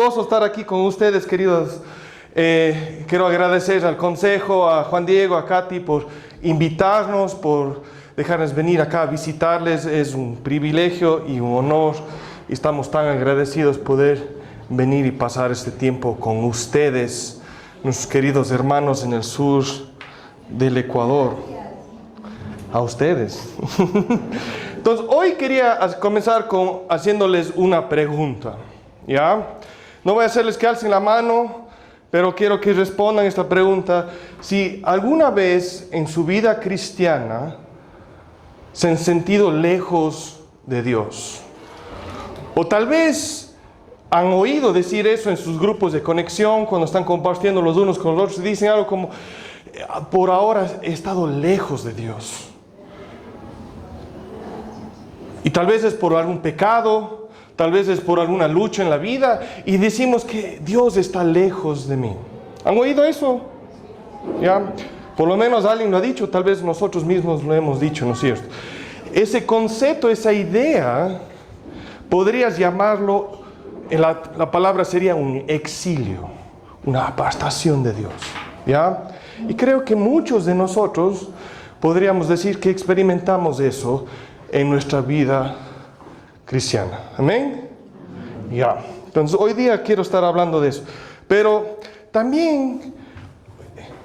gozo estar aquí con ustedes, queridos. Quiero agradecer al Consejo, a Juan Diego, a Katy por invitarnos, por dejarnos venir acá a visitarles. Es un privilegio y un honor. Y estamos tan agradecidos poder venir y pasar este tiempo con ustedes, nuestros queridos hermanos en el sur del Ecuador. A ustedes. Entonces, hoy quería comenzar haciéndoles una pregunta, ¿ya? No voy a hacerles que alcen la mano, pero quiero que respondan esta pregunta. Si alguna vez en su vida cristiana se han sentido lejos de Dios, o tal vez han oído decir eso en sus grupos de conexión, cuando están compartiendo los unos con los otros, y dicen algo como, por ahora he estado lejos de Dios. Y tal vez es por algún pecado, tal vez es por alguna lucha en la vida, y decimos que Dios está lejos de mí. ¿Han oído eso? ¿Ya? Por lo menos alguien lo ha dicho, tal vez nosotros mismos lo hemos dicho, ¿no es cierto? Ese concepto, esa idea, podrías llamarlo, la palabra sería un exilio, una apartación de Dios, ¿ya? Y creo que muchos de nosotros podríamos decir que experimentamos eso en nuestra vida cristiana. ¿Amén? Ya. Entonces, hoy día quiero estar hablando de eso. Pero también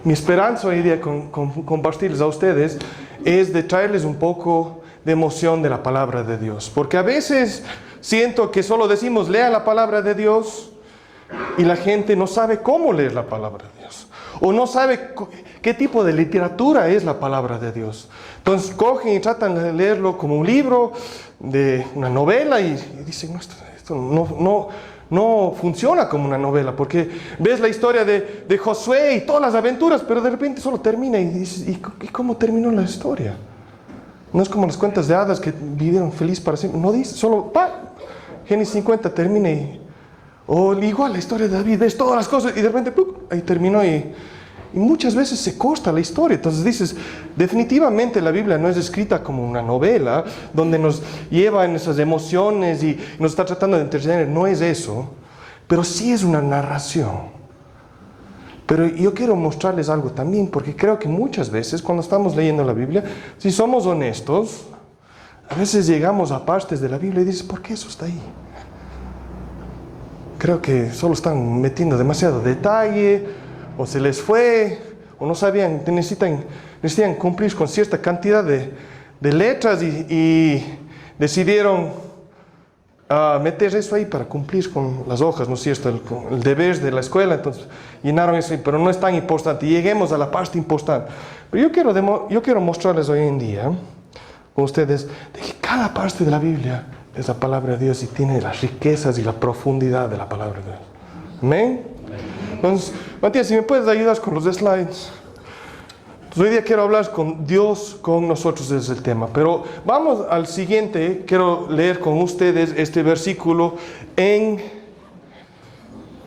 mi esperanza hoy día con compartirles a ustedes es de traerles un poco de emoción de la palabra de Dios. Porque a veces siento que solo decimos, lean la palabra de Dios, y la gente no sabe cómo leer la palabra de Dios. O no sabe qué tipo de literatura es la palabra de Dios. Entonces cogen y tratan de leerlo como un libro, de una novela, y dicen, no, esto no funciona como una novela, porque ves la historia de Josué y todas las aventuras, pero de repente solo termina y dices, ¿y cómo terminó la historia? No es como las cuentas de hadas que vivieron feliz para siempre. No dice, solo Génesis 50 termina y... O igual la historia de David, ves todas las cosas y de repente ahí terminó y muchas veces se corta la historia. Entonces dices, definitivamente la Biblia no es escrita como una novela donde nos lleva en esas emociones y nos está tratando de entretener. No es eso, pero sí es una narración. Pero yo quiero mostrarles algo también, porque creo que muchas veces cuando estamos leyendo la Biblia, si somos honestos, a veces llegamos a partes de la Biblia y dices, ¿por qué eso está ahí? Creo que solo están metiendo demasiado detalle, o se les fue, o no sabían, necesitan cumplir con cierta cantidad de letras y decidieron meter eso ahí para cumplir con las hojas, ¿no es cierto? El deber de la escuela, entonces llenaron eso, pero no es tan importante. Lleguemos a la parte importante. Pero yo quiero mostrarles hoy en día, con ustedes, de que cada parte de la Biblia es la palabra de Dios y tiene las riquezas y la profundidad de la palabra de Dios. ¿Amén? Entonces, Matías, si me puedes ayudar con los slides. Entonces, hoy día quiero hablar con Dios, con nosotros, es el tema. Pero vamos al siguiente. Quiero leer con ustedes este versículo en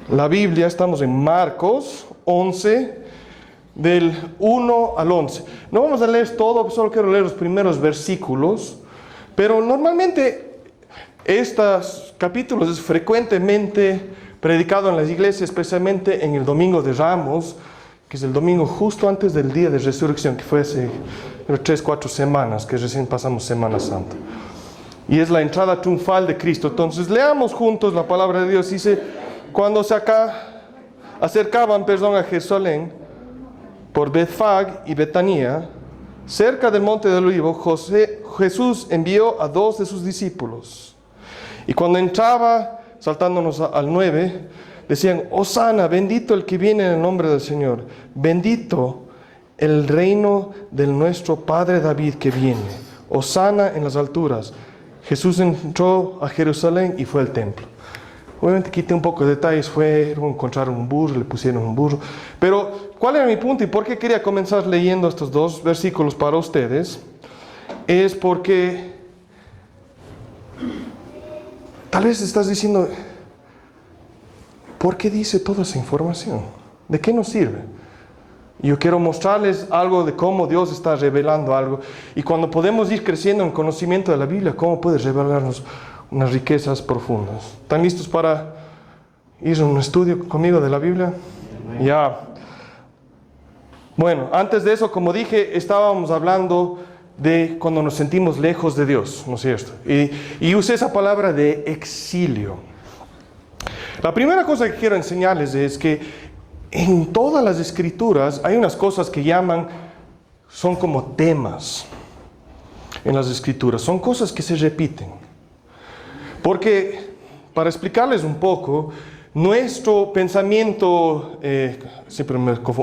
la Biblia. Estamos en Marcos 11, del 1 al 11. No vamos a leer todo, solo quiero leer los primeros versículos. Pero normalmente estos capítulos es frecuentemente predicado en las iglesias, especialmente en el Domingo de Ramos, que es el domingo justo antes del día de resurrección, que fue hace 3-4 semanas, que recién pasamos Semana Santa. Y es la entrada triunfal de Cristo. Entonces leamos juntos la palabra de Dios. Dice, cuando se acercaban a Jerusalén, por Betfag y Betania, cerca del monte del Olivo, Jesús envió a 2 de sus discípulos. Y cuando entraba, saltándonos al 9, decían, Hosana, bendito el que viene en el nombre del Señor. Bendito el reino de nuestro Padre David que viene. Hosana en las alturas. Jesús entró a Jerusalén y fue al templo. Obviamente quité un poco de detalles, encontraron un burro, le pusieron un burro. Pero, ¿cuál era mi punto y por qué quería comenzar leyendo estos 2 versículos para ustedes? Es porque tal vez estás diciendo, ¿por qué dice toda esa información? ¿De qué nos sirve? Yo quiero mostrarles algo de cómo Dios está revelando algo. Y cuando podemos ir creciendo en conocimiento de la Biblia, cómo puede revelarnos unas riquezas profundas. ¿Están listos para ir a un estudio conmigo de la Biblia? Ya. Bueno, antes de eso, como dije, estábamos hablando de cuando nos sentimos lejos de Dios, ¿no es cierto? Y usé esa palabra de exilio. La primera cosa que quiero enseñarles es que en todas las escrituras hay unas cosas que son como temas en las escrituras, son cosas que se repiten. Porque, para explicarles un poco, nuestro pensamiento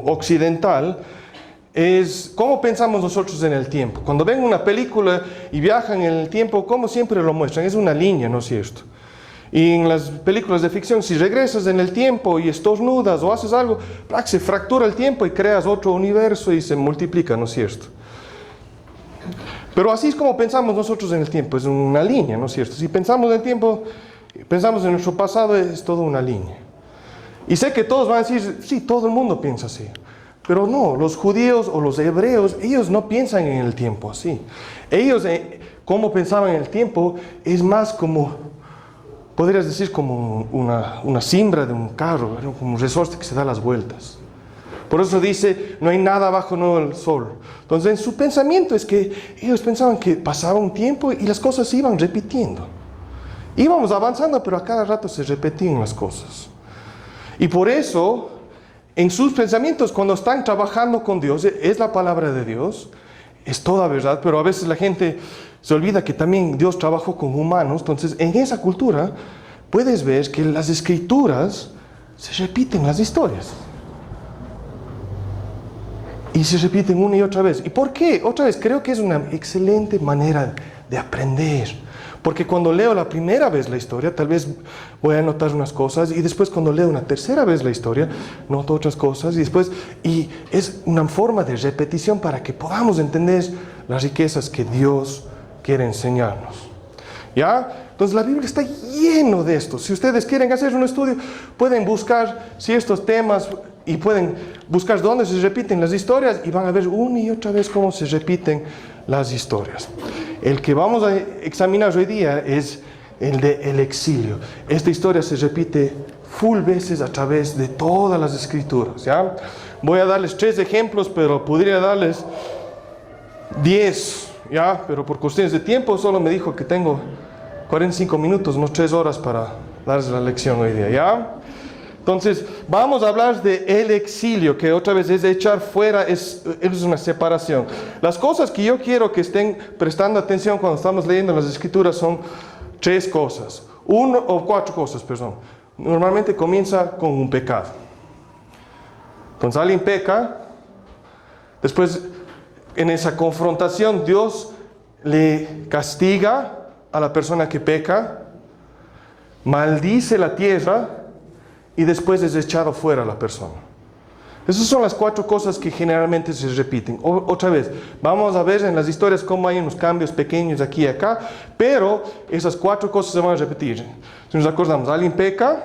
occidental es cómo pensamos nosotros en el tiempo. Cuando ven una película y viajan en el tiempo, como siempre lo muestran, es una línea, ¿no es cierto? Y en las películas de ficción, si regresas en el tiempo y estornudas o haces algo, se fractura el tiempo y creas otro universo y se multiplica, ¿no es cierto? Pero así es como pensamos nosotros en el tiempo, es una línea, ¿no es cierto? Si pensamos en el tiempo, pensamos en nuestro pasado, es toda una línea. Y sé que todos van a decir, sí, todo el mundo piensa así. Pero no, los judíos o los hebreos, ellos no piensan en el tiempo así. Ellos, como pensaban en el tiempo, es más como, podrías decir, como una cimbra de un carro, como un resorte que se da las vueltas. Por eso dice, no hay nada abajo no el sol. Entonces, en su pensamiento es que ellos pensaban que pasaba un tiempo y las cosas se iban repitiendo. Íbamos avanzando, pero a cada rato se repetían las cosas. Y por eso, en sus pensamientos, cuando están trabajando con Dios, es la palabra de Dios, es toda verdad, pero a veces la gente se olvida que también Dios trabajó con humanos. Entonces, en esa cultura, puedes ver que las escrituras se repiten las historias. Y se repiten una y otra vez. ¿Y por qué? Otra vez, creo que es una excelente manera de aprender. Porque cuando leo la primera vez la historia, tal vez voy a notar unas cosas, y después cuando leo una tercera vez la historia, noto otras cosas, y es una forma de repetición para que podamos entender las riquezas que Dios quiere enseñarnos. ¿Ya? Entonces la Biblia está lleno de esto. Si ustedes quieren hacer un estudio, pueden buscar ciertos temas y pueden buscar dónde se repiten las historias y van a ver una y otra vez cómo se repiten las historias. El que vamos a examinar hoy día es el del exilio. Esta historia se repite full veces a través de todas las escrituras, ¿ya? Voy a darles 3 ejemplos, pero podría darles 10, ¿ya? Pero por cuestiones de tiempo solo me dijo que tengo 45 minutos, no 3 horas para darles la lección hoy día, ¿ya? Entonces, vamos a hablar de el exilio, que otra vez es echar fuera, es una separación. Las cosas que yo quiero que estén prestando atención cuando estamos leyendo las escrituras son 3 cosas. 4 cosas, perdón. Normalmente comienza con un pecado. Entonces alguien peca, después en esa confrontación Dios le castiga a la persona que peca, maldice la tierra, y después es echado fuera la persona. Esas son las 4 cosas que generalmente se repiten. Otra vez, vamos a ver en las historias cómo hay unos cambios pequeños aquí y acá, pero esas 4 cosas se van a repetir. Si nos acordamos, alguien peca,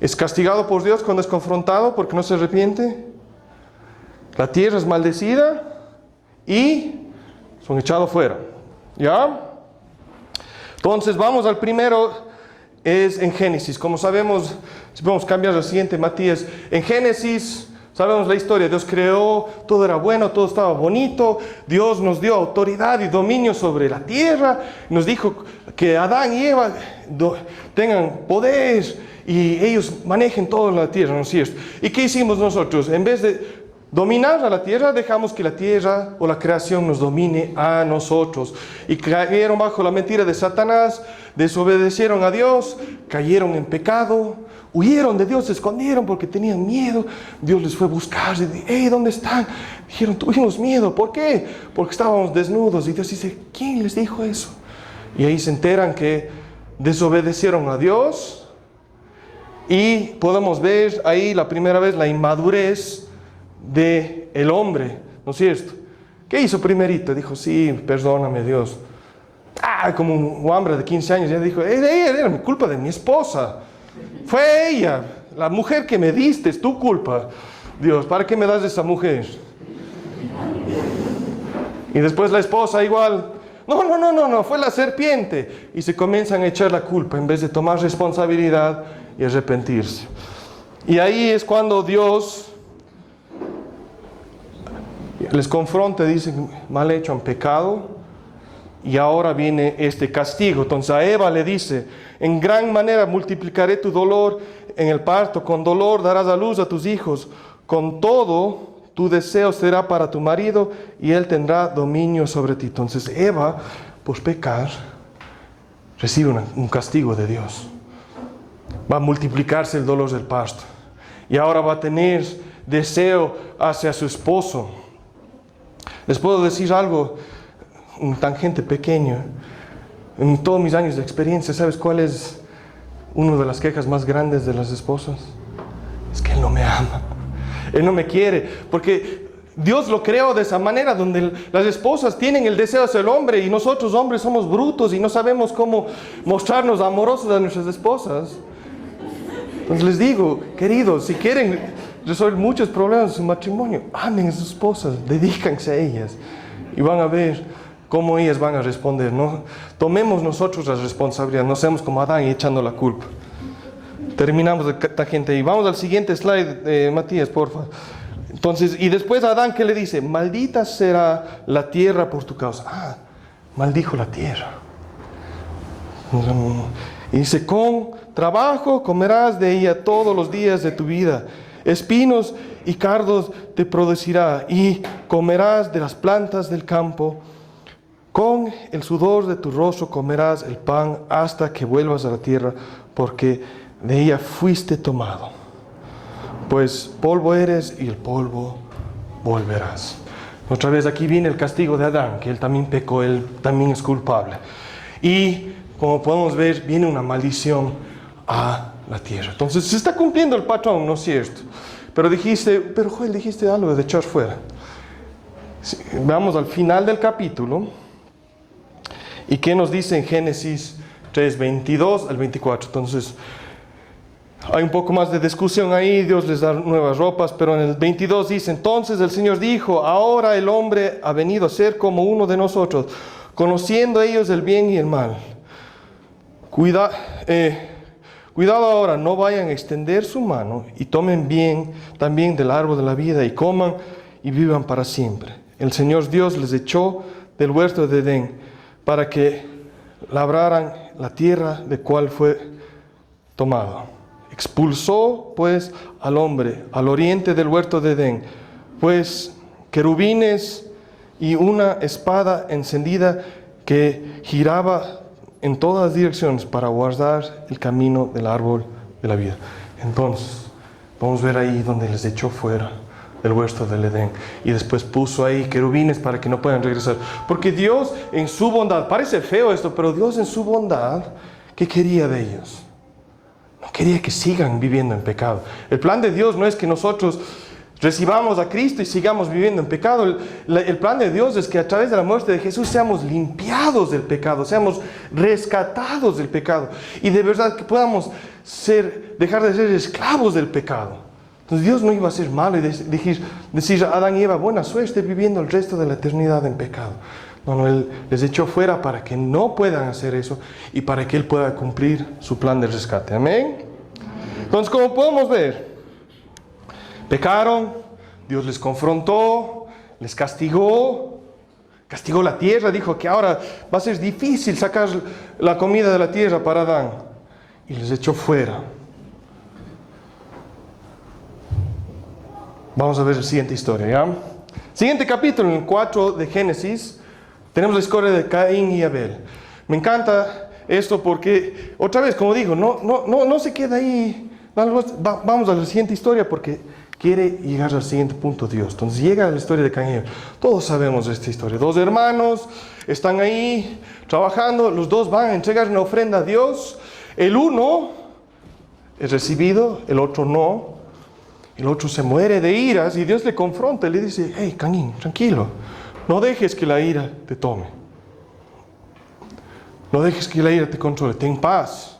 es castigado por Dios cuando es confrontado porque no se arrepiente, la tierra es maldecida y son echados fuera. ¿Ya? Entonces vamos al primero. Es en Génesis. Como sabemos, si podemos cambiar al siguiente, Matías. En Génesis, sabemos la historia. Dios creó, todo era bueno, todo estaba bonito. Dios nos dio autoridad y dominio sobre la tierra. Nos dijo que Adán y Eva tengan poder y ellos manejen toda la tierra, ¿no es cierto? ¿Y qué hicimos nosotros? En vez de dominar a la tierra, dejamos que la tierra o la creación nos domine a nosotros. Y cayeron bajo la mentira de Satanás, desobedecieron a Dios, cayeron en pecado, huyeron de Dios, se escondieron porque tenían miedo. Dios les fue a buscar y dijo, hey, ¿dónde están? Dijeron, tuvimos miedo. ¿Por qué? Porque estábamos desnudos. Y Dios dice, ¿quién les dijo eso? Y ahí se enteran que desobedecieron a Dios. Y podemos ver ahí la primera vez la inmadurez del hombre, ¿no es cierto? ¿Qué hizo primerito? Dijo, sí, perdóname Dios. Como un hombre de 15 años ya dijo, era mi culpa de mi esposa. Fue ella, la mujer que me diste, es tu culpa. Dios, ¿para qué me das esa mujer? Y después la esposa igual, no, fue la serpiente. Y se comienzan a echar la culpa en vez de tomar responsabilidad y arrepentirse. Y ahí es cuando Dios les confronta, dice, mal hecho, han pecado, y ahora viene este castigo. Entonces a Eva le dice, en gran manera multiplicaré tu dolor en el parto, con dolor darás a luz a tus hijos, con todo tu deseo será para tu marido y él tendrá dominio sobre ti. Entonces Eva, por pecar, recibe un castigo de Dios. Va a multiplicarse el dolor del parto. Y ahora va a tener deseo hacia su esposo. Les puedo decir algo, un tangente pequeño. En todos mis años de experiencia, ¿sabes cuál es una de las quejas más grandes de las esposas? Es que él no me ama. Él no me quiere. Porque Dios lo creó de esa manera, donde las esposas tienen el deseo hacia el hombre y nosotros hombres somos brutos y no sabemos cómo mostrarnos amorosos a nuestras esposas. Entonces les digo, queridos, si quieren resolver muchos problemas de su matrimonio, amen a sus esposas, dedíquense a ellas y van a ver cómo ellas van a responder. No tomemos nosotros la responsabilidad, no seamos como Adán y echando la culpa. Terminamos de esta gente ahí. Vamos al siguiente slide, Matías, por favor. Entonces, y después Adán, ¿qué le dice? Maldita será la tierra por tu causa. Ah, maldijo la tierra. Y dice, con trabajo comerás de ella todos los días de tu vida. Espinos y cardos te producirá y comerás de las plantas del campo. Con el sudor de tu rostro comerás el pan hasta que vuelvas a la tierra, porque de ella fuiste tomado. Pues polvo eres y el polvo volverás. Otra vez aquí viene el castigo de Adán, que él también pecó, él también es culpable. Y como podemos ver, viene una maldición a la tierra. Entonces se está cumpliendo el patrón, ¿no es cierto? Pero Joel, dijiste algo de echar fuera. Vamos al final del capítulo. ¿Y qué nos dice en Génesis 3, 22 al 24? Entonces, hay un poco más de discusión ahí, Dios les da nuevas ropas, pero en el 22 dice, entonces el Señor dijo, ahora el hombre ha venido a ser como uno de nosotros, conociendo ellos el bien y el mal. Cuidado ahora, no vayan a extender su mano y tomen bien también del árbol de la vida y coman y vivan para siempre. El Señor Dios les echó del huerto de Edén para que labraran la tierra de cual fue tomado. Expulsó pues al hombre al oriente del huerto de Edén, pues querubines y una espada encendida que giraba en todas direcciones para guardar el camino del árbol de la vida. Entonces, vamos a ver ahí donde les echó fuera del huerto del Edén. Y después puso ahí querubines para que no puedan regresar. Porque Dios en su bondad, parece feo esto, pero Dios en su bondad, ¿qué quería de ellos? No quería que sigan viviendo en pecado. El plan de Dios no es que nosotros recibamos a Cristo y sigamos viviendo en pecado. El plan de Dios es que a través de la muerte de Jesús seamos limpiados del pecado, seamos rescatados del pecado. Y de verdad que podamos dejar de ser esclavos del pecado. Entonces Dios no iba a ser malo y decir a Adán y Eva, buena suerte viviendo el resto de la eternidad en pecado. No, Él les echó fuera para que no puedan hacer eso y para que Él pueda cumplir su plan de rescate. Amén. Entonces, como podemos ver, pecaron, Dios les confrontó, les castigó la tierra, dijo que ahora va a ser difícil sacar la comida de la tierra para Adán y les echó fuera. Vamos a ver la siguiente historia, ¿ya? Siguiente capítulo, en el 4 de Génesis, tenemos la historia de Caín y Abel. Me encanta esto porque, otra vez, como digo, no se queda ahí. Vamos a la siguiente historia porque quiere llegar al siguiente punto Dios. Entonces llega a la historia de Caín y Abel. Todos sabemos de esta historia. Dos hermanos están ahí trabajando, los dos van a entregar una ofrenda a Dios. El uno es recibido, el otro no. El otro se muere de iras y Dios le confronta y le dice, hey, Caín, tranquilo, no dejes que la ira te tome. No dejes que la ira te controle, ten paz.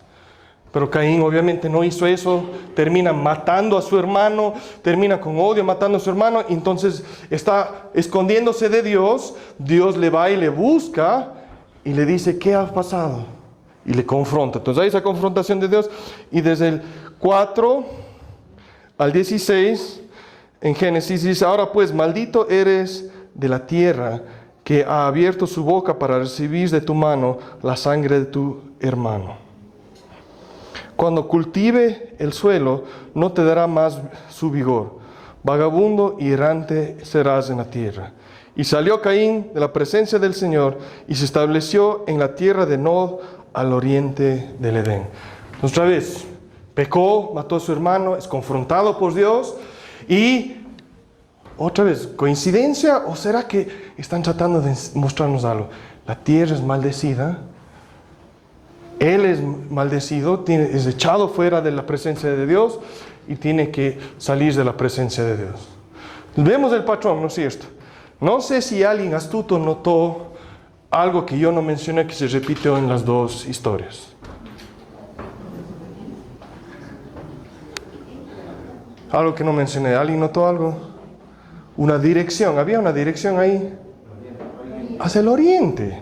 Pero Caín obviamente no hizo eso, termina matando a su hermano, termina con odio matando a su hermano, y entonces está escondiéndose de Dios. Dios le va y le busca y le dice, ¿qué ha pasado? Y le confronta. Entonces hay esa confrontación de Dios y desde el 4 al 16, en Génesis dice, ahora pues, maldito eres de la tierra que ha abierto su boca para recibir de tu mano la sangre de tu hermano. Cuando cultive el suelo, no te dará más su vigor. Vagabundo y errante serás en la tierra. Y salió Caín de la presencia del Señor y se estableció en la tierra de Nod, al oriente del Edén. Otra vez, pecó, mató a su hermano, es confrontado por Dios y otra vez, ¿coincidencia o será que están tratando de mostrarnos algo? La tierra es maldecida, él es maldecido, es echado fuera de la presencia de Dios y tiene que salir de la presencia de Dios. Vemos el patrón, ¿no es cierto? No sé si alguien astuto notó algo que yo no mencioné que se repitió en las dos historias. Algo que no mencioné, ¿alguien notó algo? Una dirección, había una dirección ahí hacia el oriente.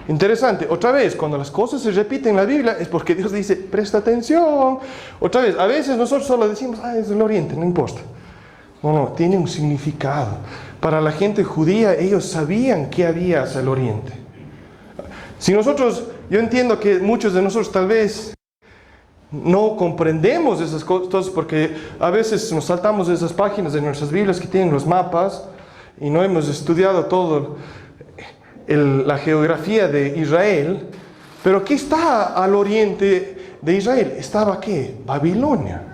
Interesante, otra vez, cuando las cosas se repiten en la Biblia es porque Dios dice, presta atención. Otra vez, a veces nosotros solo decimos, es el oriente, no importa. No, tiene un significado. Para la gente judía, ellos sabían qué había hacia el oriente. Si nosotros, yo entiendo que muchos de nosotros tal vez no comprendemos esas cosas porque a veces nos saltamos de esas páginas de nuestras Biblias que tienen los mapas y no hemos estudiado todo la geografía de Israel. Pero ¿qué está al oriente de Israel? ¿Estaba qué? Babilonia.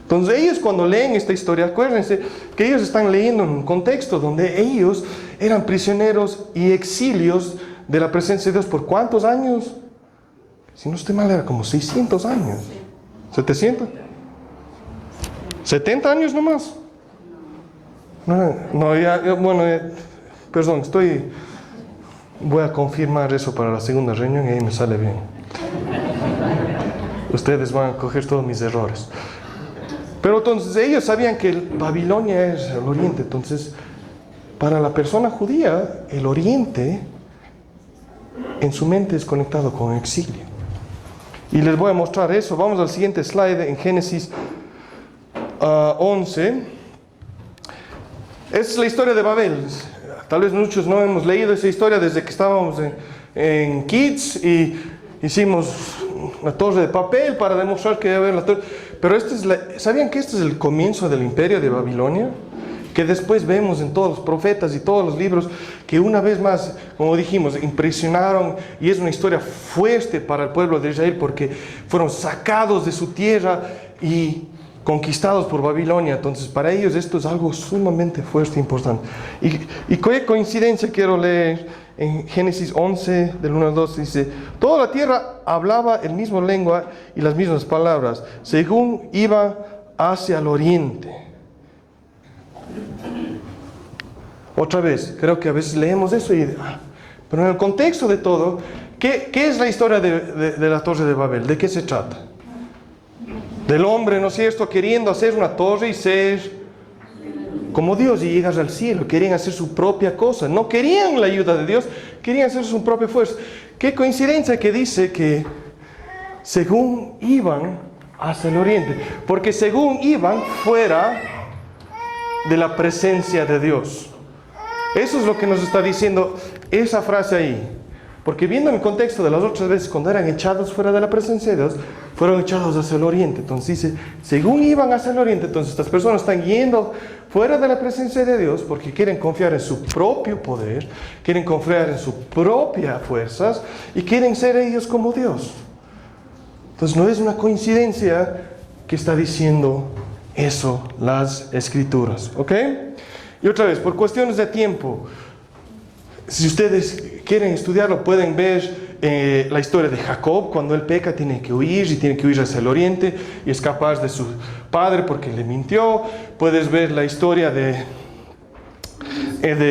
Entonces ellos cuando leen esta historia, acuérdense que ellos están leyendo en un contexto donde ellos eran prisioneros y exilios de la presencia de Dios. ¿Por cuántos años? Si no estoy mal, era como 600 años. ¿700? ¿70 años nomás? Perdón, voy a confirmar eso para la segunda reunión y ahí me sale bien. Ustedes van a coger todos mis errores. Pero entonces ellos sabían que Babilonia es el oriente. Entonces, para la persona judía, el oriente en su mente es conectado con exilio. Y les voy a mostrar eso. Vamos al siguiente slide en Génesis 11. Es la historia de Babel. Tal vez muchos no hemos leído esa historia desde que estábamos en Kids y hicimos la torre de papel para demostrar que debe haber la torre. Pero ¿sabían que este es el comienzo del imperio de Babilonia? Que después vemos en todos los profetas y todos los libros que una vez más, como dijimos, impresionaron y es una historia fuerte para el pueblo de Israel porque fueron sacados de su tierra y conquistados por Babilonia. Entonces para ellos esto es algo sumamente fuerte e importante. Y qué coincidencia quiero leer en Génesis 11 del 1 al 2, dice, toda la tierra hablaba el mismo lengua y las mismas palabras, según iba hacia el oriente. Otra vez, creo que a veces leemos eso pero en el contexto de todo, ¿qué es la historia de la torre de Babel? ¿De qué se trata? Del hombre, ¿no es cierto?, queriendo hacer una torre y ser como Dios y llegar al cielo. Querían hacer su propia cosa, no querían la ayuda de Dios, querían hacer su propia fuerza. Qué coincidencia que dice que según iban hacia el oriente, porque según iban fuera de la presencia de Dios. Eso es lo que nos está diciendo esa frase ahí. Porque viendo el contexto de las otras veces, cuando eran echados fuera de la presencia de Dios, fueron echados hacia el oriente. Entonces dice, según iban hacia el oriente, entonces estas personas están yendo fuera de la presencia de Dios porque quieren confiar en su propio poder, quieren confiar en sus propias fuerzas y quieren ser ellos como Dios. Entonces no es una coincidencia que está diciendo eso las Escrituras, ¿ok? Y otra vez, por cuestiones de tiempo, si ustedes quieren estudiarlo, pueden ver la historia de Jacob. Cuando él peca, tiene que huir y tiene que huir hacia el oriente y escapar de su padre porque le mintió. Puedes ver la historia de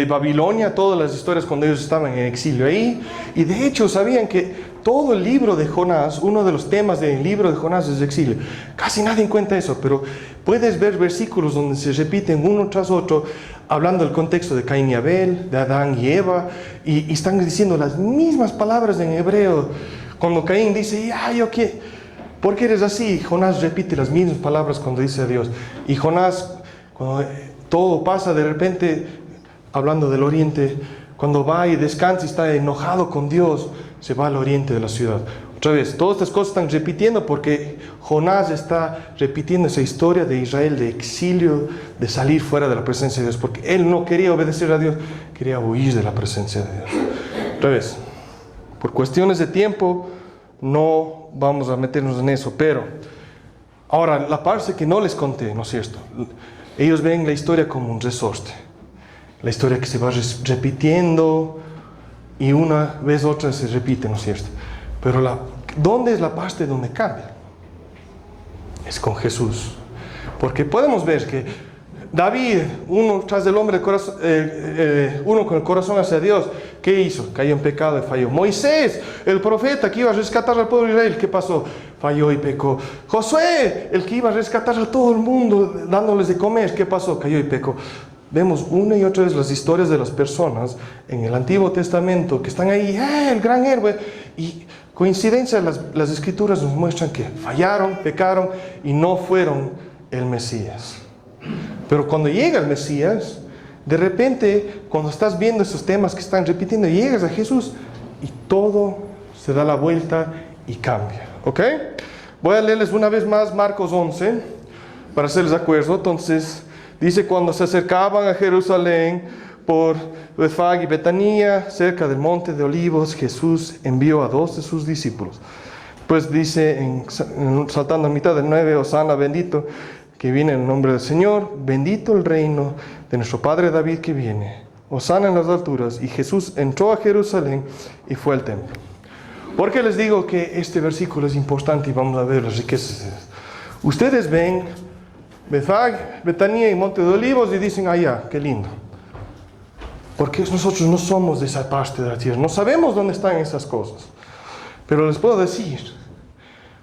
Babilonia, todas las historias cuando ellos estaban en exilio ahí. Y de hecho, sabían que todo el libro de Jonás, uno de los temas del libro de Jonás es exilio. Casi nadie cuenta eso, pero puedes ver versículos donde se repiten uno tras otro, hablando del contexto de Caín y Abel, de Adán y Eva, y están diciendo las mismas palabras en hebreo. Cuando Caín dice, ¿por qué eres así? Jonás repite las mismas palabras cuando dice a Dios. Y Jonás, cuando todo pasa de repente, hablando del oriente, cuando va y descansa y está enojado con Dios, se va al oriente de la ciudad. Otra vez, todas estas cosas están repitiendo porque Jonás está repitiendo esa historia de Israel, de exilio, de salir fuera de la presencia de Dios, porque él no quería obedecer a Dios, quería huir de la presencia de Dios. Otra vez, por cuestiones de tiempo, no vamos a meternos en eso, pero ahora, la parte que no les conté, ¿no es cierto? Ellos ven la historia como un resorte, la historia que se va repitiendo y una vez otra se repite, ¿no es cierto? Pero ¿dónde es la parte donde cambia? Es con Jesús. Porque podemos ver que David, uno tras del hombre, uno con el corazón hacia Dios, ¿qué hizo? Cayó en pecado y falló. Moisés, el profeta que iba a rescatar al pueblo de Israel, ¿qué pasó? Falló y pecó. Josué, el que iba a rescatar a todo el mundo, dándoles de comer, ¿qué pasó? Cayó y pecó. Vemos una y otra vez las historias de las personas en el Antiguo Testamento que están ahí, el gran héroe, y coincidencia, las escrituras nos muestran que fallaron, pecaron y no fueron el Mesías. Pero cuando llega el Mesías, de repente, cuando estás viendo esos temas que están repitiendo, llegas a Jesús y todo se da la vuelta y cambia. ¿Ok? Voy a leerles una vez más Marcos 11 para hacerles de acuerdo. Entonces, dice: cuando se acercaban a Jerusalén por Betfag y Betanía, cerca del monte de Olivos, Jesús envió a 2 de sus discípulos. Pues dice, saltando a mitad del 9, Hosana, bendito que viene en el nombre del Señor, bendito el reino de nuestro Padre David que viene, Hosana en las alturas. Y Jesús entró a Jerusalén y fue al templo. ¿Por qué les digo que este versículo es importante y vamos a ver las riquezas? Ustedes ven Betfag, Betanía y Monte de Olivos y dicen, ya, qué lindo. Porque nosotros no somos de esa parte de la tierra, no sabemos dónde están esas cosas. Pero les puedo decir,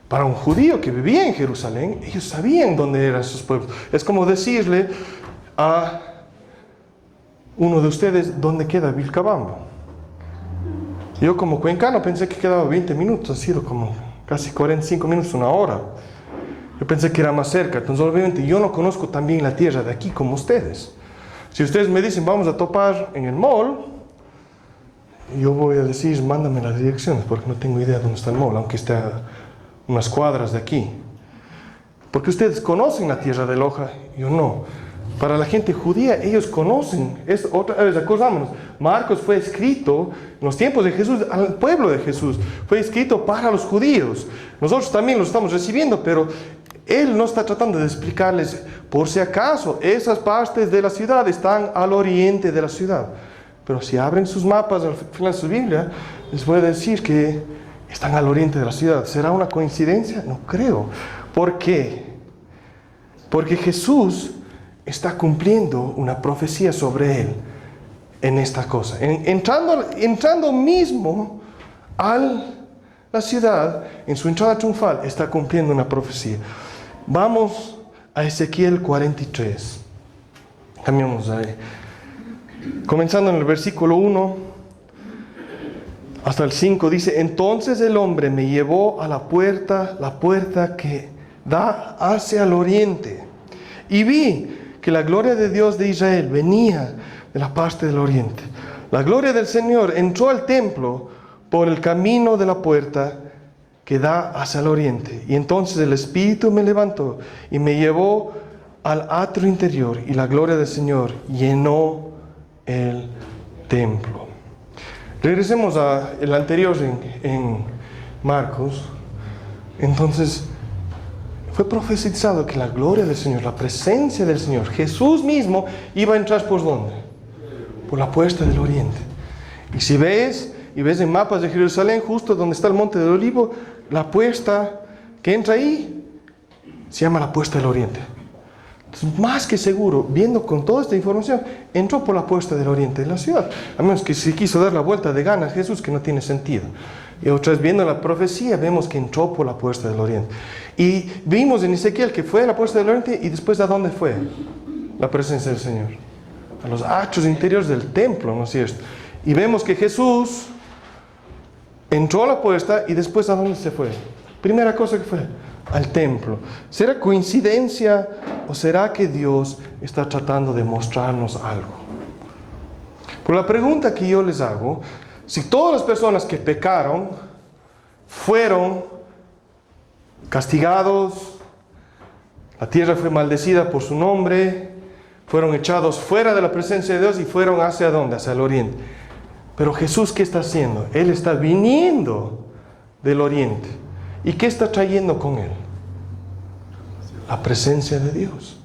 para un judío que vivía en Jerusalén, ellos sabían dónde eran esos pueblos. Es como decirle a uno de ustedes, ¿dónde queda Vilcabamba? Yo como cuencano pensé que quedaba 20 minutos, ha sido como casi 45 minutos, una hora. Yo pensé que era más cerca, entonces obviamente yo no conozco tan bien la tierra de aquí como ustedes. Si ustedes me dicen, vamos a topar en el mall, yo voy a decir, mándame las direcciones, porque no tengo idea de dónde está el mall, aunque esté a unas cuadras de aquí. Porque ustedes conocen la tierra de Loja, yo no. Para la gente judía, ellos conocen. Otra vez, acordámonos, Marcos fue escrito en los tiempos de Jesús, al pueblo de Jesús. Fue escrito para los judíos. Nosotros también lo estamos recibiendo, pero él no está tratando de explicarles, por si acaso, esas partes de la ciudad están al oriente de la ciudad. Pero si abren sus mapas al final de su Biblia, les voy a decir que están al oriente de la ciudad. ¿Será una coincidencia? No creo. ¿Por qué? Porque Jesús está cumpliendo una profecía sobre él en esta cosa. Entrando mismo a la ciudad, en su entrada triunfal, está cumpliendo una profecía. Vamos a Ezequiel 43. Cambiamos ahí. Comenzando en el versículo 1 hasta el 5, dice: entonces el hombre me llevó a la puerta que da hacia el oriente, y vi que la gloria de Dios de Israel venía de la parte del oriente. La gloria del Señor entró al templo por el camino de la puerta que da hacia el oriente. Y entonces el Espíritu me levantó y me llevó al atrio interior, y la gloria del Señor llenó el templo. Regresemos al anterior en Marcos. Entonces, fue profetizado que la gloria del Señor, la presencia del Señor, Jesús mismo iba a entrar ¿por dónde? Por la puerta del oriente. Y si ves en mapas de Jerusalén, justo donde está el monte del Olivo, la puerta que entra ahí se llama la puerta del oriente. Entonces, más que seguro, viendo con toda esta información, entró por la puerta del oriente de la ciudad. A menos que se quiso dar la vuelta de gana a Jesús, que no tiene sentido. Y otra vez, viendo la profecía, vemos que entró por la puerta del oriente. Y vimos en Ezequiel que fue a la puerta del oriente, y después ¿a dónde fue? La presencia del Señor. A los atrios interiores del templo, ¿no es cierto? Y vemos que Jesús entró a la puerta, y después ¿a dónde se fue? Primera cosa que fue, al templo. ¿Será coincidencia o será que Dios está tratando de mostrarnos algo? Por la pregunta que yo les hago, si todas las personas que pecaron fueron castigados, la tierra fue maldecida por su nombre, fueron echados fuera de la presencia de Dios y fueron ¿hacia dónde? Hacia el oriente. Pero Jesús, ¿qué está haciendo? Él está viniendo del oriente. ¿Y qué está trayendo con él? La presencia de Dios.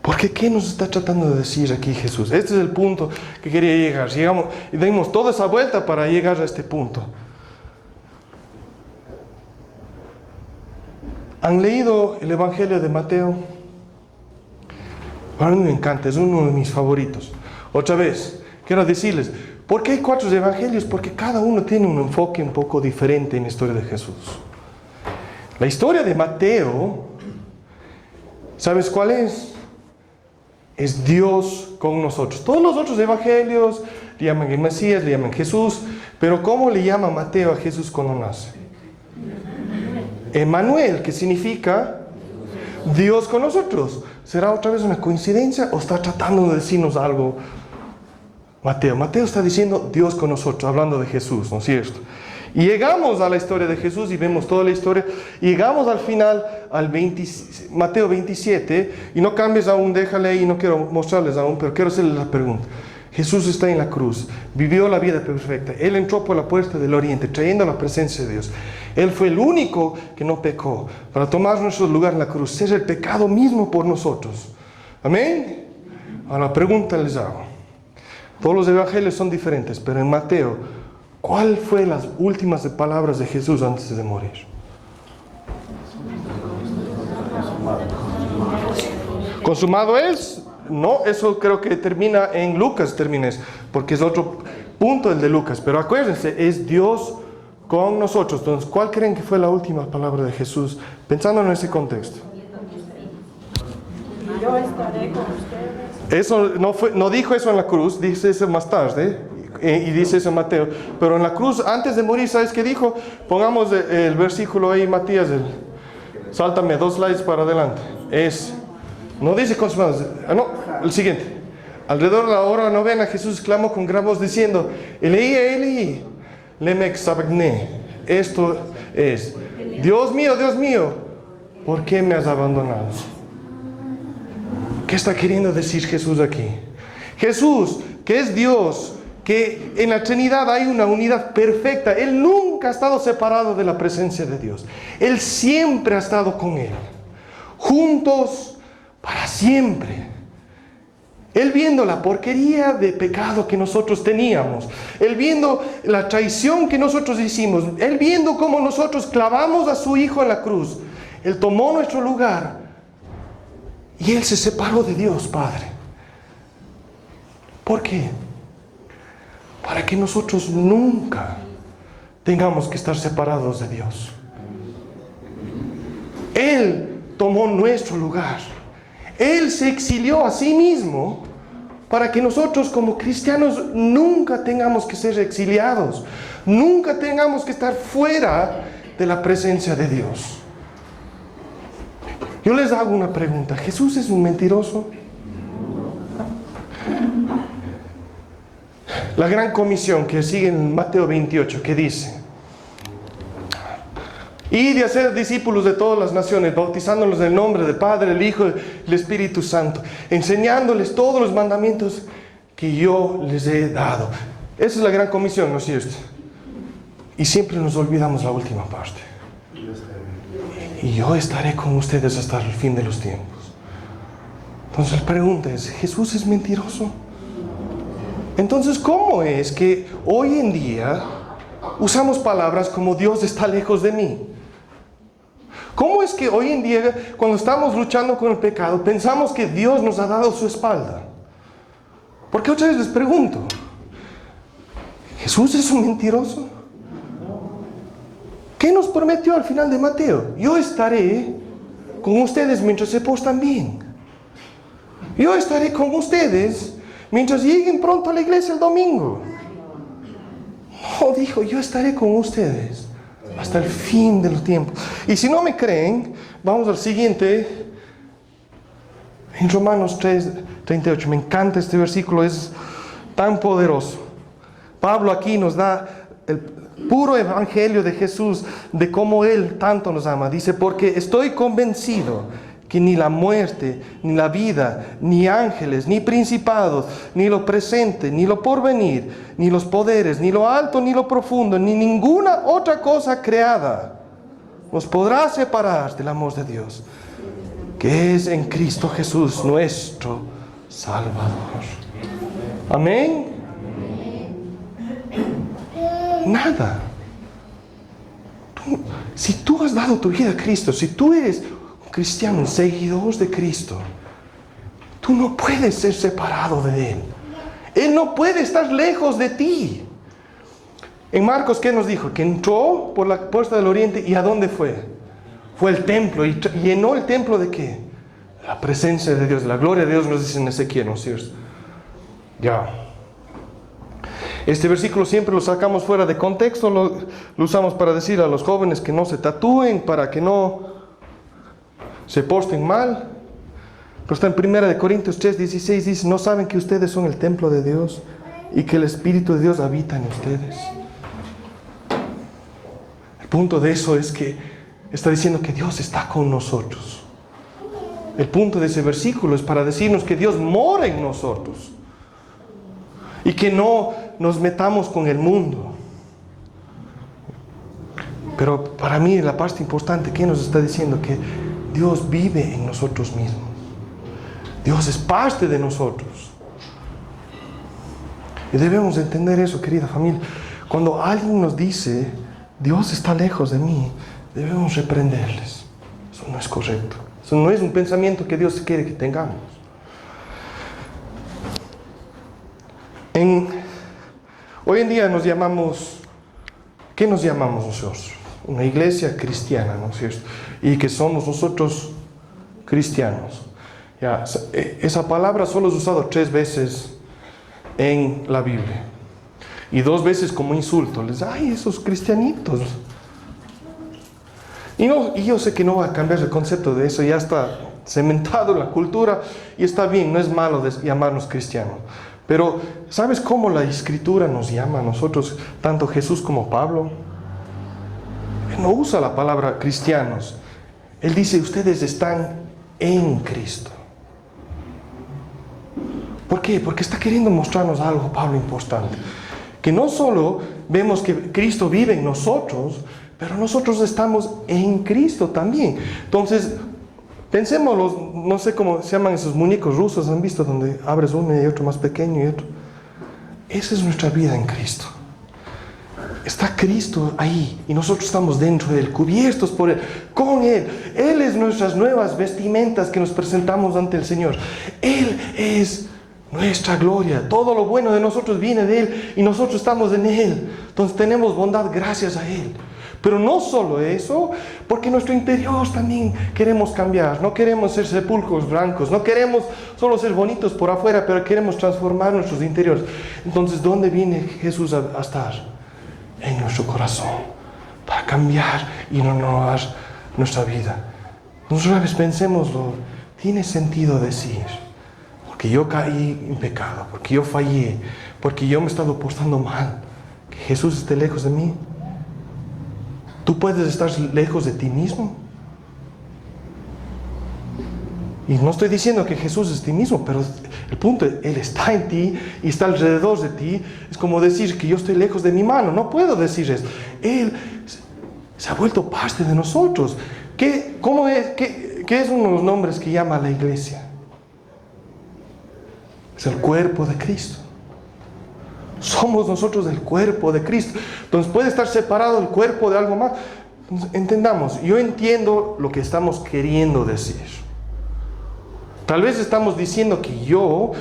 Porque ¿qué nos está tratando de decir aquí Jesús? Este es el punto que quería llegar. Llegamos y dimos toda esa vuelta para llegar a este punto. ¿Han leído el Evangelio de Mateo? A mí me encanta, es uno de mis favoritos. Otra vez, quiero decirles, ¿por qué hay 4 evangelios? Porque cada uno tiene un enfoque un poco diferente en la historia de Jesús. La historia de Mateo, ¿sabes cuál es? Es Dios con nosotros. Todos los otros evangelios le llaman el Mesías, le llaman Jesús, pero ¿cómo le llama Mateo a Jesús cuando nace? Emmanuel, que significa Dios con nosotros. ¿Será otra vez una coincidencia o está tratando de decirnos algo Mateo? Mateo está diciendo Dios con nosotros, hablando de Jesús, ¿no es cierto? Y llegamos a la historia de Jesús y vemos toda la historia. Y llegamos al final, Mateo 27, y no cambies aún, déjale ahí, no quiero mostrarles aún, pero quiero hacerles la pregunta. Jesús está en la cruz, vivió la vida perfecta. Él entró por la puerta del oriente, trayendo la presencia de Dios. Él fue el único que no pecó, para tomar nuestro lugar en la cruz, ser el pecado mismo por nosotros. Amén. Ahora la pregunta les hago. Todos los evangelios son diferentes, pero en Mateo, ¿cuál fue las últimas palabras de Jesús antes de morir? ¿Consumado es? No, eso creo que termina en Lucas, porque es otro punto el de Lucas. Pero acuérdense, es Dios con nosotros. Entonces, ¿cuál creen que fue la última palabra de Jesús? Pensando en ese contexto. Yo estaré con ustedes. Eso no dijo eso en la cruz, dice eso más tarde. Y dice eso Mateo. Pero en la cruz, antes de morir, ¿sabes qué dijo? Pongamos el versículo ahí, Matías. Sáltame 2 slides para adelante. No dice consumados. No, el siguiente. Alrededor de la hora novena, Jesús clamó con gran voz diciendo: Elí, Elí, lema sabachthani. Esto es: Dios mío, ¿por qué me has abandonado? ¿Qué está queriendo decir Jesús aquí? Jesús, que es Dios, que en la Trinidad hay una unidad perfecta. Él nunca ha estado separado de la presencia de Dios. Él siempre ha estado con Él. Juntos para siempre. Él viendo la porquería de pecado que nosotros teníamos. Él viendo la traición que nosotros hicimos. Él viendo cómo nosotros clavamos a su Hijo en la cruz. Él tomó nuestro lugar. Y Él se separó de Dios, Padre. ¿Por qué? Para que nosotros nunca tengamos que estar separados de Dios. Él tomó nuestro lugar. Él se exilió a sí mismo para que nosotros como cristianos nunca tengamos que ser exiliados. Nunca tengamos que estar fuera de la presencia de Dios. Yo les hago una pregunta. ¿Jesús es un mentiroso? La gran comisión que sigue en Mateo 28, que dice: y de hacer discípulos de todas las naciones, bautizándolos en el nombre del Padre, el Hijo y el Espíritu Santo, enseñándoles todos los mandamientos que yo les he dado. Esa es la gran comisión, ¿no es cierto? Y siempre nos olvidamos la última parte. Y yo estaré con ustedes hasta el fin de los tiempos. Entonces la pregunta es: ¿Jesús es mentiroso? Entonces, ¿cómo es que hoy en día usamos palabras como Dios está lejos de mí? ¿Cómo es que hoy en día, cuando estamos luchando con el pecado, pensamos que Dios nos ha dado su espalda? Porque otra vez les pregunto, ¿Jesús es un mentiroso? ¿Qué nos prometió al final de Mateo? Yo estaré con ustedes mientras se portan bien. Yo estaré con ustedes mientras lleguen pronto a la iglesia el domingo. No, dijo: yo estaré con ustedes hasta el fin de los tiempos. Y si no me creen, vamos al siguiente. En Romanos 3:38. Me encanta este versículo, es tan poderoso. Pablo aquí nos da el puro evangelio de Jesús, de cómo Él tanto nos ama. Dice, porque estoy convencido que ni la muerte, ni la vida, ni ángeles, ni principados, ni lo presente, ni lo porvenir, ni los poderes, ni lo alto, ni lo profundo, ni ninguna otra cosa creada nos podrá separar del amor de Dios, que es en Cristo Jesús, nuestro Salvador. Amén. Nada. Si tú has dado tu vida a Cristo, si tú eres un cristiano, un seguidor de Cristo, tú no puedes ser separado de Él. Él no puede estar lejos de ti. En Marcos, ¿qué nos dijo? Que entró por la puerta del oriente, ¿y a dónde fue? Fue al templo. ¿Y llenó el templo de qué? La presencia de Dios, la gloria de Dios, nos dice en Ezequiel, ¿no es cierto? Ya. Este versículo siempre lo sacamos fuera de contexto, lo usamos para decir a los jóvenes que no se tatúen, para que no se porten mal. Pero está en 1 Corintios 3:16, dice, ¿no saben que ustedes son el templo de Dios y que el Espíritu de Dios habita en ustedes? El punto de eso es que está diciendo que Dios está con nosotros. El punto de ese versículo es para decirnos que Dios mora en nosotros y que no nos metamos con el mundo. Pero para mí la parte importante que nos está diciendo que Dios vive en nosotros mismos. Dios es parte de nosotros. Y debemos entender eso, querida familia. Cuando alguien nos dice, Dios está lejos de mí, debemos reprenderles. Eso no es correcto. Eso no es un pensamiento que Dios quiere que tengamos. Hoy en día nos llamamos, ¿qué nos llamamos nosotros? Una iglesia cristiana, ¿no es cierto? Y que somos nosotros cristianos. Ya, esa palabra solo es usada 3 veces en la Biblia. Y 2 veces como insulto. Les ay, esos cristianitos. Y yo sé que no va a cambiar el concepto de eso. Ya está cementado en la cultura. Y está bien, no es malo llamarnos cristianos. Pero, ¿sabes cómo la Escritura nos llama a nosotros, tanto Jesús como Pablo? Él no usa la palabra cristianos. Él dice, ustedes están en Cristo. ¿Por qué? Porque está queriendo mostrarnos algo, Pablo, importante. Que no solo vemos que Cristo vive en nosotros, pero nosotros estamos en Cristo también. Entonces, pensemos, no sé cómo se llaman esos muñecos rusos, ¿han visto? Donde abres uno y otro más pequeño y otro. Esa es nuestra vida en Cristo. Está Cristo ahí y nosotros estamos dentro de Él, cubiertos por Él, con Él. Él es nuestras nuevas vestimentas que nos presentamos ante el Señor. Él es nuestra gloria. Todo lo bueno de nosotros viene de Él y nosotros estamos en Él. Entonces tenemos bondad gracias a Él. Pero no solo eso, porque nuestro interior también queremos cambiar. No queremos ser sepulcros blancos, no queremos solo ser bonitos por afuera, pero queremos transformar nuestros interiores. Entonces, ¿dónde viene Jesús a estar? En nuestro corazón, para cambiar y renovar nuestra vida. Nosotros a veces pensémoslo, tiene sentido decir, porque yo caí en pecado, porque yo fallé, porque yo me he estado portando mal, que Jesús esté lejos de mí. ¿Tú puedes estar lejos de ti mismo? Y no estoy diciendo que Jesús es ti mismo, pero el punto es, Él está en ti y está alrededor de ti. Es como decir que yo estoy lejos de mi mano. No puedo decir eso. Él se ha vuelto parte de nosotros. ¿Qué es uno de los nombres que llama a la iglesia? Es el cuerpo de Cristo. Somos nosotros el cuerpo de Cristo. Entonces puede estar separado el cuerpo de algo más. Entonces, entendamos, yo entiendo lo que estamos queriendo decir. Tal vez estamos diciendo que yo,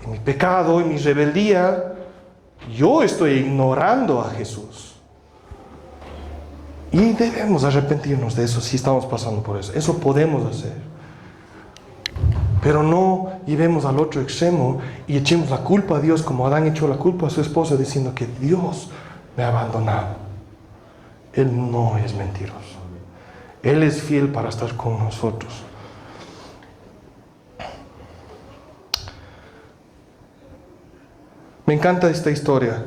en mi pecado, en mi rebeldía, yo estoy ignorando a Jesús. Y debemos arrepentirnos de eso si estamos pasando por eso. Eso podemos hacer. Pero no llevemos al otro extremo y echemos la culpa a Dios como Adán echó la culpa a su esposa diciendo que Dios me ha abandonado. Él no es mentiroso. Él es fiel para estar con nosotros. Me encanta esta historia.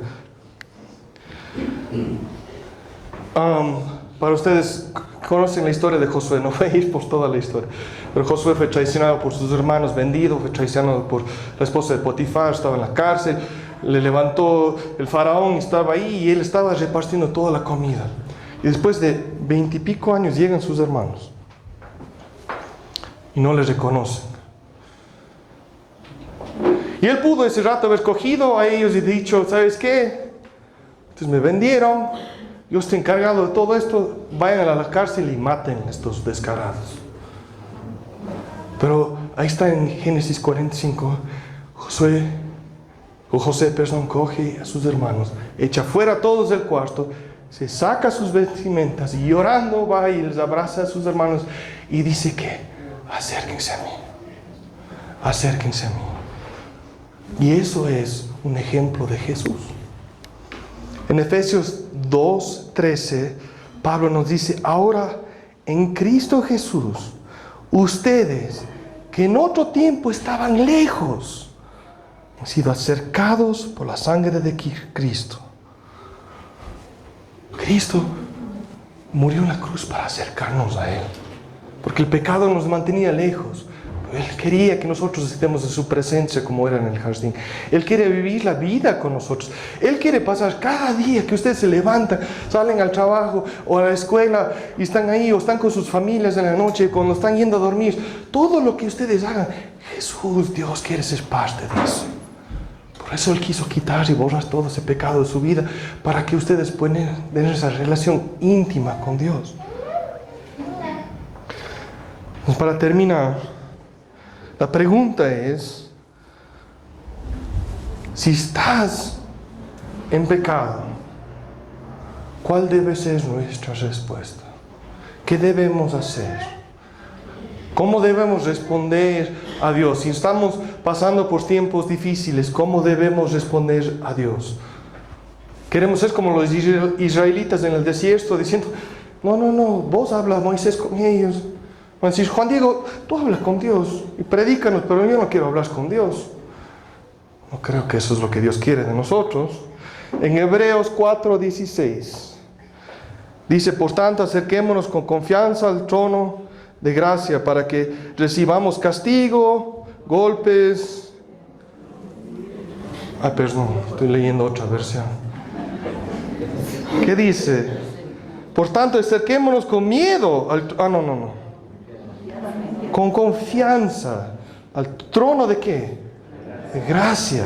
Para ustedes conocen la historia de Josué, no voy a ir por toda la historia, pero Josué fue traicionado por sus hermanos, vendido, fue traicionado por la esposa de Potifar, estaba en la cárcel, le levantó el faraón, estaba ahí y él estaba repartiendo toda la comida. Y después de 20 y pico años llegan sus hermanos y no les reconocen. Y él pudo ese rato haber cogido a ellos y dicho, ¿sabes qué? Ustedes me vendieron, yo estoy encargado de todo esto, vayan a la cárcel y maten a estos descarados. Pero ahí está en Génesis 45, José, coge a sus hermanos, echa fuera a todos del cuarto, se saca sus vestimentas y llorando va y les abraza a sus hermanos y dice que acérquense a mí, acérquense a mí. Y eso es un ejemplo de Jesús. En Efesios 2:13, Pablo nos dice, ahora en Cristo Jesús, ustedes que en otro tiempo estaban lejos, han sido acercados por la sangre de Cristo. Cristo murió en la cruz para acercarnos a Él, porque el pecado nos mantenía lejos. Él quería que nosotros estemos en su presencia como era en el jardín. Él quiere vivir la vida con nosotros. Él quiere pasar cada día que ustedes se levantan, salen al trabajo o a la escuela y están ahí o están con sus familias en la noche, cuando están yendo a dormir. Todo lo que ustedes hagan, Jesús, Dios quiere ser parte de eso. Por eso Él quiso quitar y borrar todo ese pecado de su vida para que ustedes puedan tener esa relación íntima con Dios. Pues para terminar, la pregunta es, si estás en pecado, ¿cuál debe ser nuestra respuesta? ¿Qué debemos hacer? ¿Cómo debemos responder a Dios? Si estamos pasando por tiempos difíciles, ¿cómo debemos responder a Dios? Queremos ser como los israelitas en el desierto, diciendo, no, vos hablas, Moisés, con ellos. Van a decir, Juan Diego, tú hablas con Dios y predícanos, pero yo no quiero hablar con Dios. No creo que eso es lo que Dios quiere de nosotros. En Hebreos 4:16 dice, por tanto, acerquémonos con confianza al trono de gracia para que recibamos castigo, golpes. Perdón, estoy leyendo otra versión. ¿Qué dice? Por tanto, acerquémonos con miedo al con confianza al trono de ¿qué? De gracia,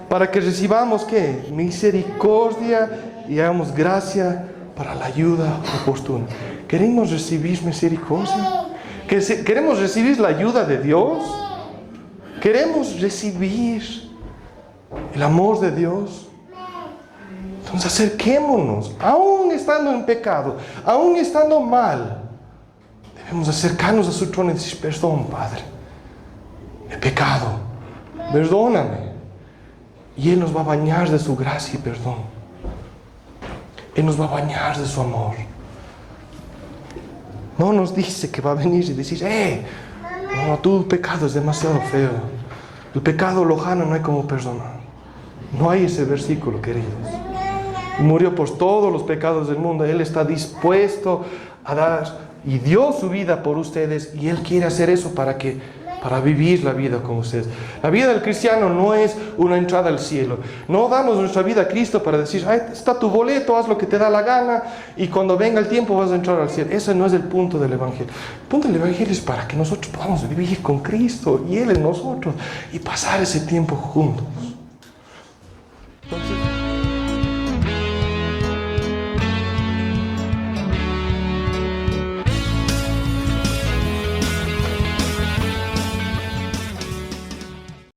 para que recibamos ¿qué? Misericordia y hagamos gracia para la ayuda oportuna. ¿Queremos recibir misericordia? ¿Queremos recibir la ayuda de Dios? ¿Queremos recibir el amor de Dios? Entonces acerquémonos, aún estando en pecado, aún estando mal. Debemos acercarnos a su trono y decir, perdón, Padre, he pecado, perdóname. Y Él nos va a bañar de su gracia y perdón. Él nos va a bañar de su amor. No nos dice que va a venir y decir, no, tu pecado es demasiado feo. El pecado lojano no hay como perdonar. No hay ese versículo, queridos. Murió por todos los pecados del mundo. Él está dispuesto a dar y dio su vida por ustedes, y Él quiere hacer eso para vivir la vida con ustedes. La vida del cristiano no es una entrada al cielo. No damos nuestra vida a Cristo para decir, está tu boleto, haz lo que te da la gana y cuando venga el tiempo vas a entrar al cielo. Ese no es el punto del Evangelio. El punto del Evangelio es para que nosotros podamos vivir con Cristo y Él en nosotros y pasar ese tiempo juntos. Entonces,